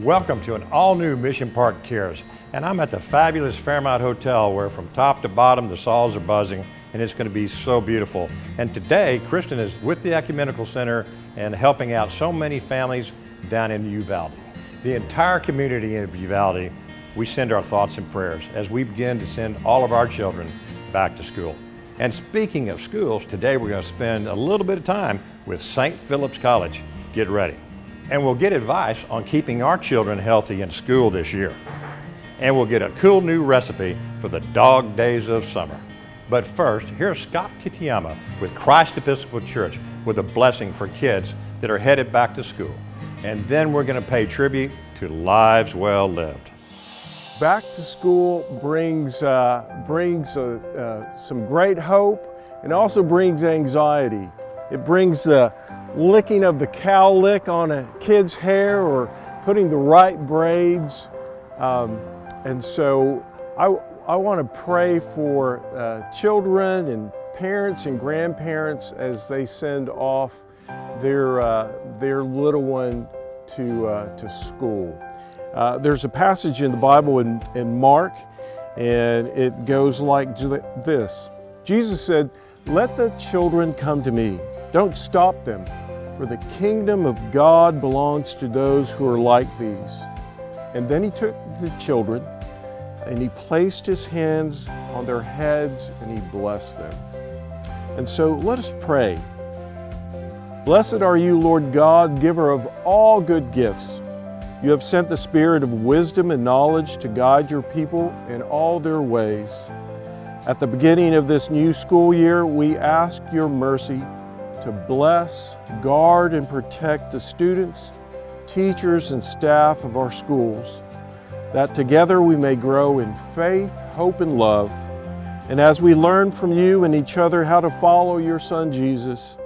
Welcome to an all-new Mission Park Cares, and I'm at the fabulous Fairmont Hotel where from top to bottom the saws are buzzing and it's going to be so beautiful. And today, Kristin is with the Ecumenical Center and helping out so many families down in Uvalde. The entire community of Uvalde, we send our thoughts and prayers as we begin to send all of our children back to school. And speaking of schools, today we're going to spend a little bit of time with St. Philip's College. Get ready. And we'll get advice on keeping our children healthy in school this year. And we'll get a cool new recipe for the dog days of summer. But first, here's Scott Kitayama with Christ Episcopal Church with a blessing for kids that are headed back to school. And then we're going to pay tribute to lives well lived. Back to school brings some great hope and also brings anxiety. It brings the licking of the cowlick on a kid's hair or putting the right braids. And so I want to pray for children and parents and grandparents as they send off their little one to school. There's a passage in the Bible in Mark, and it goes like this. Jesus said, "Let the children come to me. Don't stop them, for the kingdom of God belongs to those who are like these." And then he took the children and he placed his hands on their heads and he blessed them. And so let us pray. Blessed are you, Lord God, giver of all good gifts. You have sent the spirit of wisdom and knowledge to guide your people in all their ways. At the beginning of this new school year, we ask your mercy to bless, guard, and protect the students, teachers, and staff of our schools, that together we may grow in faith, hope, and love. And as we learn from you and each other how to follow your Son Jesus,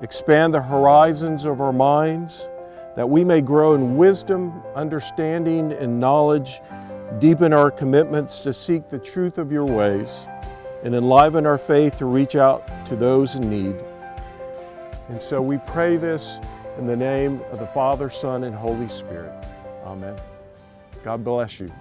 expand the horizons of our minds, that we may grow in wisdom, understanding, and knowledge, deepen our commitments to seek the truth of your ways, and enliven our faith to reach out to those in need. And so we pray this in the name of the Father, Son, and Holy Spirit. Amen. God bless you.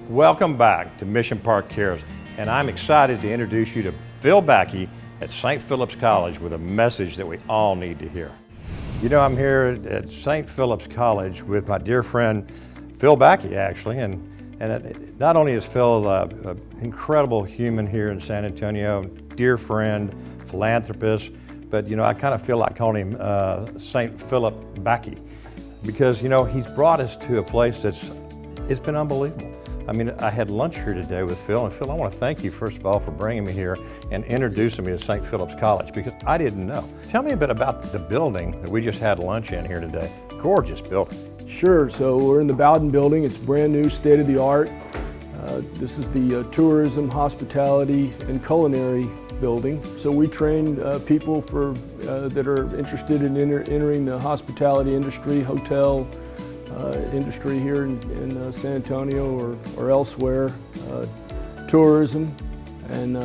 Welcome back to Mission Park Cares, and I'm excited to introduce you to Phil Backey at St. Philip's College with a message that we all need to hear. You know, I'm here at St. Philip's College with my dear friend Phil Backey, actually, and Not only is Phil an incredible human here in San Antonio, dear friend, philanthropist, but I kind of feel like calling him St. Philip Backy, because he's brought us to a place it's been unbelievable. I mean, I had lunch here today with Phil, and Phil, I want to thank you first of all for bringing me here and introducing me to St. Philip's College, because I didn't know. Tell me a bit about the building that we just had lunch in here today. Gorgeous building. Sure, so we're in the Bowden building. It's brand new, state of the art. This is the tourism, hospitality, and culinary building. So we train people that are interested in entering the hospitality industry, hotel industry here in San Antonio or elsewhere, tourism, and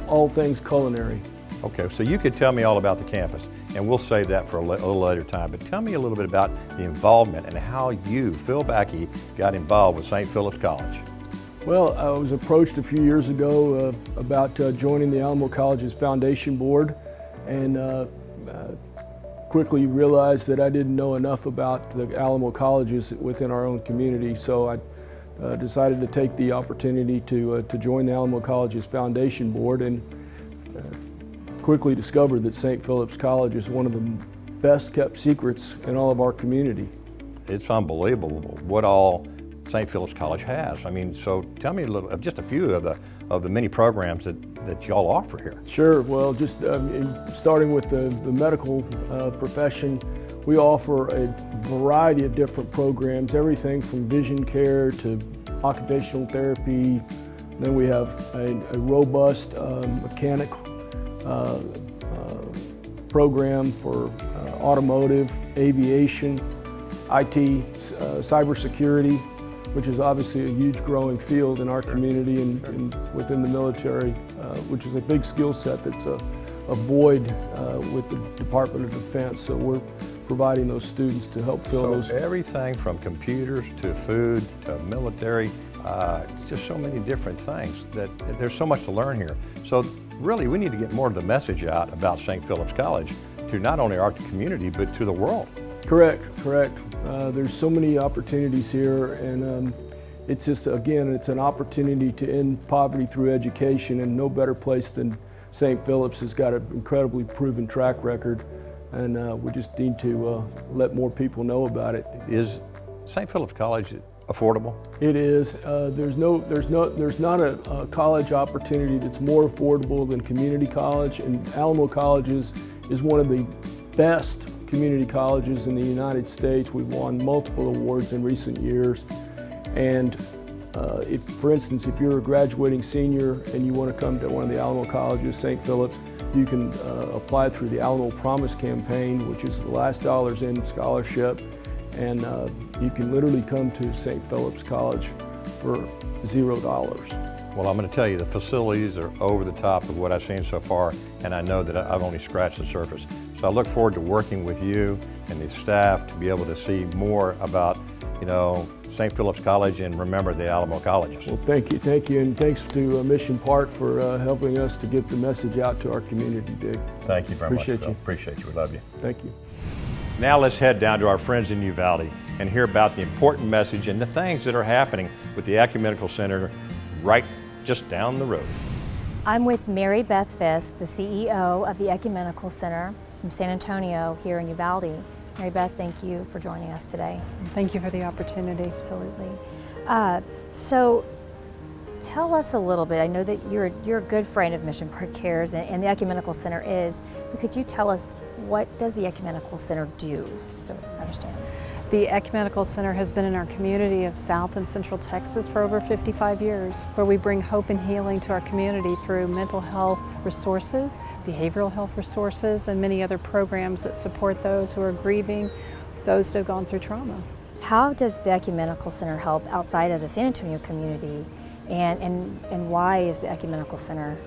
all things culinary. Okay, so you could tell me all about the campus, and we'll save that for a little later time, but tell me a little bit about the involvement and how you, Phil Backy, got involved with St. Philip's College. Well, I was approached a few years ago about joining the Alamo College's foundation board, and quickly realized that I didn't know enough about the Alamo colleges within our own community, so I decided to take the opportunity to join the Alamo College's foundation board, and quickly discovered that St. Philip's College is one of the best kept secrets in all of our community. It's unbelievable what all St. Philip's College has. I mean, so tell me a little of just a few of the many programs that y'all offer here. Sure. Well, just starting with the medical profession, we offer a variety of different programs, everything from vision care to occupational therapy. Then we have a robust mechanic program for automotive, aviation, IT, cybersecurity, which is obviously a huge growing field in our community and within the military, which is a big skill set that's a void with the Department of Defense. So we're providing those students to help fill those. Everything from computers to food to military, just so many different things that there's so much to learn here. So really we need to get more of the message out about St. Philip's College to not only our community but to the world. Correct. There's so many opportunities here, and it's just, again, it's an opportunity to end poverty through education, and no better place than St. Philip's. Has got an incredibly proven track record, and we just need to let more people know about it. Is St. Philip's College affordable? It is. There's not a college opportunity that's more affordable than community college, and Alamo Colleges is one of the best community colleges in the United States. We've won multiple awards in recent years, and if, for instance, if you're a graduating senior and you want to come to one of the Alamo Colleges, St. Philip's, you can apply through the Alamo Promise campaign, which is the last dollars in scholarship, and you can literally come to St. Philip's College for $0. Well, I'm going to tell you, the facilities are over the top of what I've seen so far, and I know that I've only scratched the surface. So I look forward to working with you and the staff to be able to see more about, St. Philip's College, and remember the Alamo Colleges. Well, thank you, and thanks to Mission Park for helping us to get the message out to our community, Dick. Thank you very much. Appreciate you. Appreciate you. We love you. Thank you. Now let's head down to our friends in Uvalde and hear about the important message and the things that are happening with the Ecumenical Center right just down the road. I'm with Mary Beth Fisk, the CEO of the Ecumenical Center from San Antonio here in Uvalde. Mary Beth, thank you for joining us today. Thank you for the opportunity. Absolutely. So tell us a little bit. I know that you're a good friend of Mission Park Cares, and the Ecumenical Center is, but could you tell us, what does the Ecumenical Center do, so I understand? The Ecumenical Center has been in our community of South and Central Texas for over 55 years, where we bring hope and healing to our community through mental health resources, behavioral health resources, and many other programs that support those who are grieving, those that have gone through trauma. How does the Ecumenical Center help outside of the San Antonio community, and why is the Ecumenical Center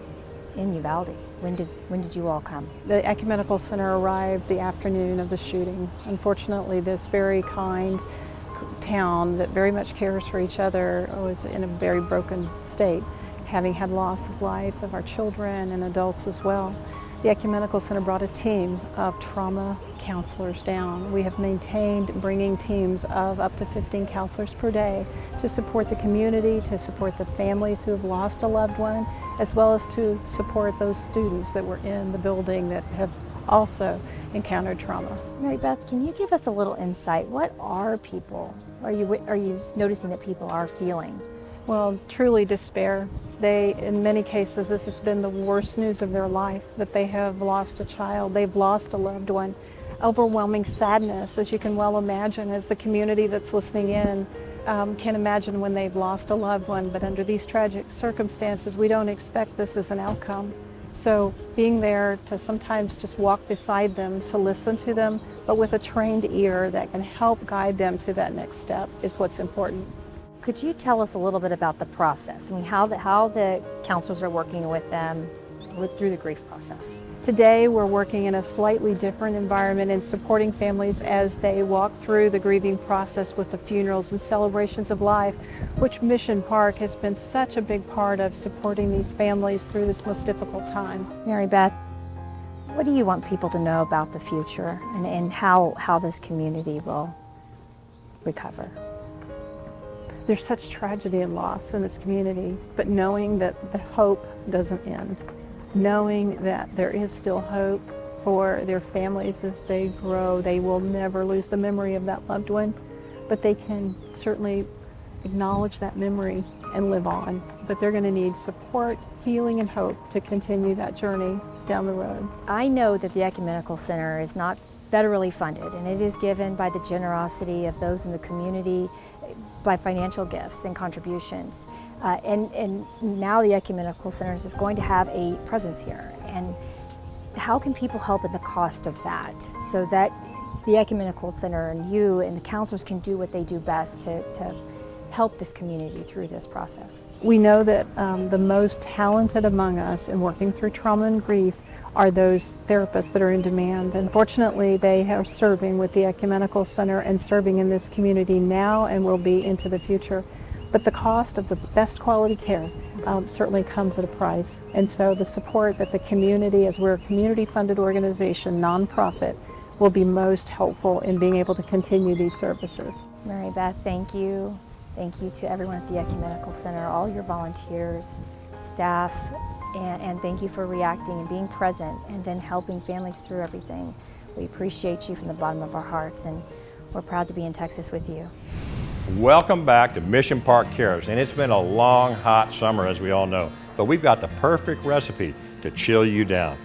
in Uvalde? When did you all come? The Ecumenical Center arrived the afternoon of the shooting. Unfortunately, this very kind town that very much cares for each other was in a very broken state, having had loss of life of our children and adults as well. the Ecumenical Center brought a team of trauma counselors down. We have maintained bringing teams of up to 15 counselors per day to support the community, to support the families who have lost a loved one, as well as to support those students that were in the building that have also encountered trauma. Mary Beth, can you give us a little insight? What are people, are you noticing that people are feeling? Well, truly despair. In many cases, this has been the worst news of their life, that they have lost a child, they've lost a loved one. Overwhelming sadness, as you can well imagine, as the community that's listening in can imagine when they've lost a loved one, but under these tragic circumstances, we don't expect this as an outcome. So being there to sometimes just walk beside them, to listen to them, but with a trained ear that can help guide them to that next step is what's important. Could you tell us a little bit about the process? I mean, how the counselors are working with them through the grief process? Today, we're working in a slightly different environment and supporting families as they walk through the grieving process with the funerals and celebrations of life, which Mission Park has been such a big part of supporting these families through this most difficult time. Mary Beth, what do you want people to know about the future and how this community will recover? There's such tragedy and loss in this community, but knowing that the hope doesn't end, knowing that there is still hope for their families as they grow. They will never lose the memory of that loved one, but they can certainly acknowledge that memory and live on. But they're going to need support, healing, and hope to continue that journey down the road. I know that the Ecumenical Center is not federally funded, and it is given by the generosity of those in the community, by financial gifts and contributions. And now the Ecumenical Center is going to have a presence here. And how can people help in the cost of that so that the Ecumenical Center and you and the counselors can do what they do best to help this community through this process? We know that the most talented among us in working through trauma and grief are those therapists that are in demand. And fortunately, they are serving with the Ecumenical Center and serving in this community now and will be into the future. But the cost of the best quality care certainly comes at a price. And so the support that the community, as we're a community-funded organization, nonprofit, will be most helpful in being able to continue these services. Mary Beth, thank you. Thank you to everyone at the Ecumenical Center, all your volunteers, staff, and thank you for reacting and being present and then helping families through everything. We appreciate you from the bottom of our hearts, and we're proud to be in Texas with you. Welcome back to Mission Park Cares, and it's been a long, hot summer, as we all know, but we've got the perfect recipe to chill you down.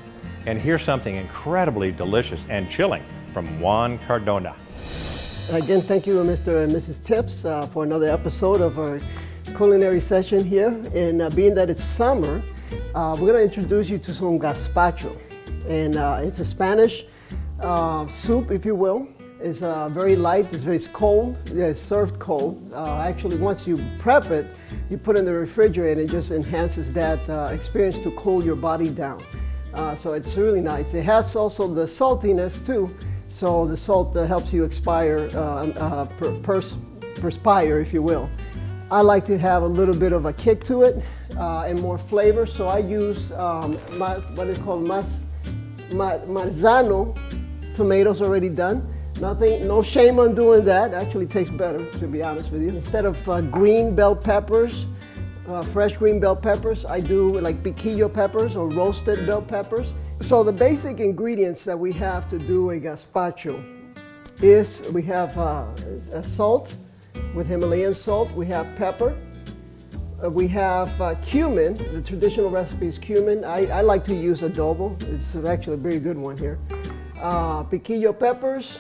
And here's something incredibly delicious and chilling from Juan Cardona. Again, thank you, Mr. and Mrs. Tips, for another episode of our culinary session here. And being that it's summer, we're going to introduce you to some gazpacho. And it's a Spanish soup, if you will. It's very light, it's cold, it's served cold. Actually, once you prep it, you put it in the refrigerator and it just enhances that experience to cool your body down. So it's really nice. It has also the saltiness too, so the salt helps you perspire, if you will. I like to have a little bit of a kick to it and more flavor, so I use what is called marzano tomatoes already done. No shame on doing that. Actually tastes better, to be honest with you. Instead of green bell peppers, fresh green bell peppers, I do like piquillo peppers or roasted bell peppers. So the basic ingredients that we have to do a gazpacho is we have salt with Himalayan salt, we have pepper, we have cumin. The traditional recipe is cumin. I like to use adobo. It's actually a very good one here. Piquillo peppers.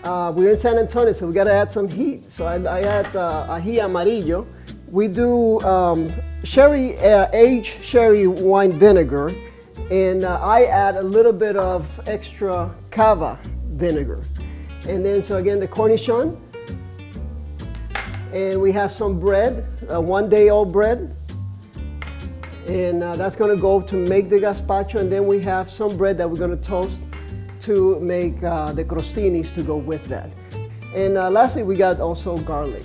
We're in San Antonio, so we got to add some heat. So I add ají amarillo. We do aged sherry wine vinegar, and I add a little bit of extra KABB vinegar. And then, so again, the cornichon. And we have some bread, 1-day-old bread. And that's going to go to make the gazpacho. And then we have some bread that we're going to toast to make the crostinis to go with that. And lastly, we got also garlic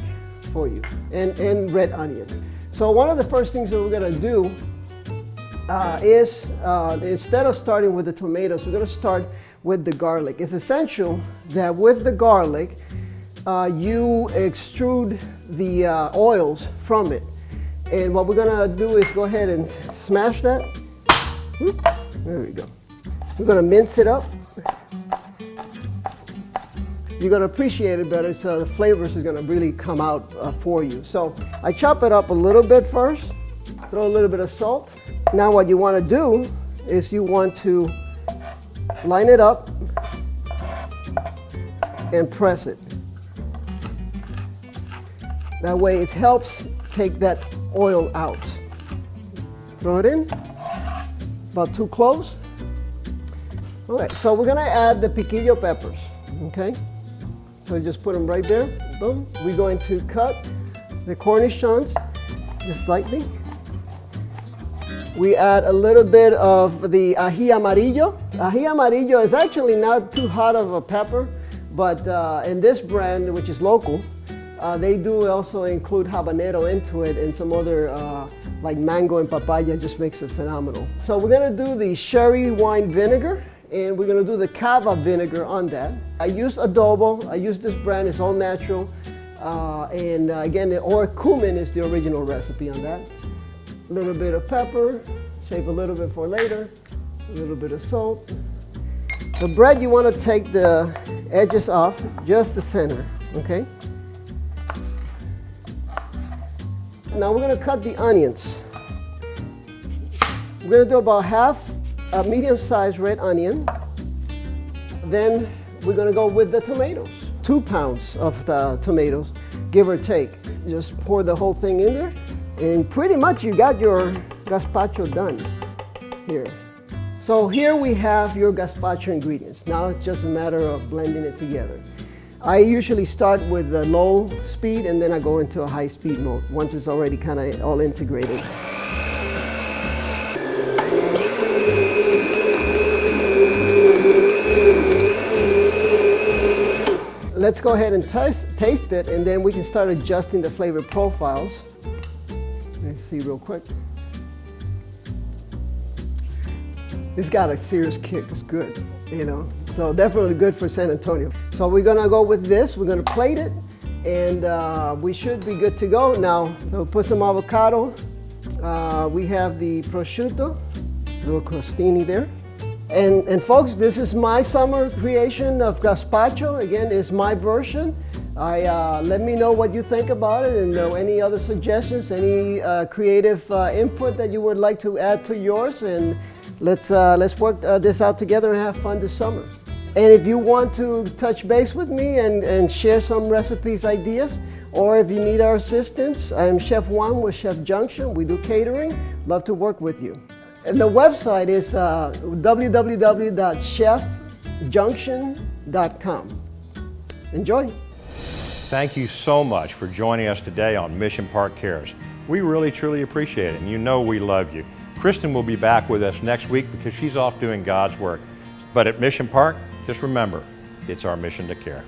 for you and red onion. So one of the first things that we're going to do is instead of starting with the tomatoes, we're going to start with the garlic. It's essential that with the garlic, you extrude the oils from it. And what we're going to do is go ahead and smash that. There we go. We're going to mince it up. You're going to appreciate it better, so the flavors are going to really come out for you. So I chop it up a little bit first, throw a little bit of salt. Now what you want to do is you want to line it up and press it. That way it helps take that oil out. Throw it in, about too close. All right, so we're going to add the piquillo peppers, okay? So just put them right there, boom. We're going to cut the cornichons just slightly. We add a little bit of the ají amarillo. Ají amarillo is actually not too hot of a pepper, but in this brand, which is local, they do also include habanero into it, and some other like mango and papaya just makes it phenomenal. So we're gonna do the sherry wine vinegar, and we're going to do the KABB vinegar on that. I use adobo. I use this brand. It's all natural. And again, or cumin is the original recipe on that. A little bit of pepper. Save a little bit for later. A little bit of salt. The bread, you want to take the edges off, just the center, okay? Now we're going to cut the onions. We're going to do about half a medium-sized red onion. Then we're going to go with the tomatoes. 2 pounds of the tomatoes, give or take. Just pour the whole thing in there, and pretty much you got your gazpacho done here. So here we have your gazpacho ingredients. Now it's just a matter of blending it together. I usually start with a low speed, and then I go into a high speed mode once it's already kind of all integrated. Let's go ahead and taste it, and then we can start adjusting the flavor profiles. Let's see real quick. It's got a serious kick. It's good, you know. So definitely good for San Antonio. So we're gonna go with this. We're gonna plate it, and we should be good to go. Now, so put some avocado. We have the prosciutto, a little crostini there. And folks, this is my summer creation of gazpacho. Again, it's my version. Let me know what you think about it, and any other suggestions, any creative input that you would like to add to yours. And let's work this out together and have fun this summer. And if you want to touch base with me and share some recipes, ideas, or if you need our assistance, I'm Chef Juan with Chef Junction. We do catering. Love to work with you. And the website is www.chefjunction.com. Enjoy. Thank you so much for joining us today on Mission Park Cares. We really, truly appreciate it, and you know we love you. Kristin will be back with us next week because she's off doing God's work. But at Mission Park, just remember, it's our mission to care.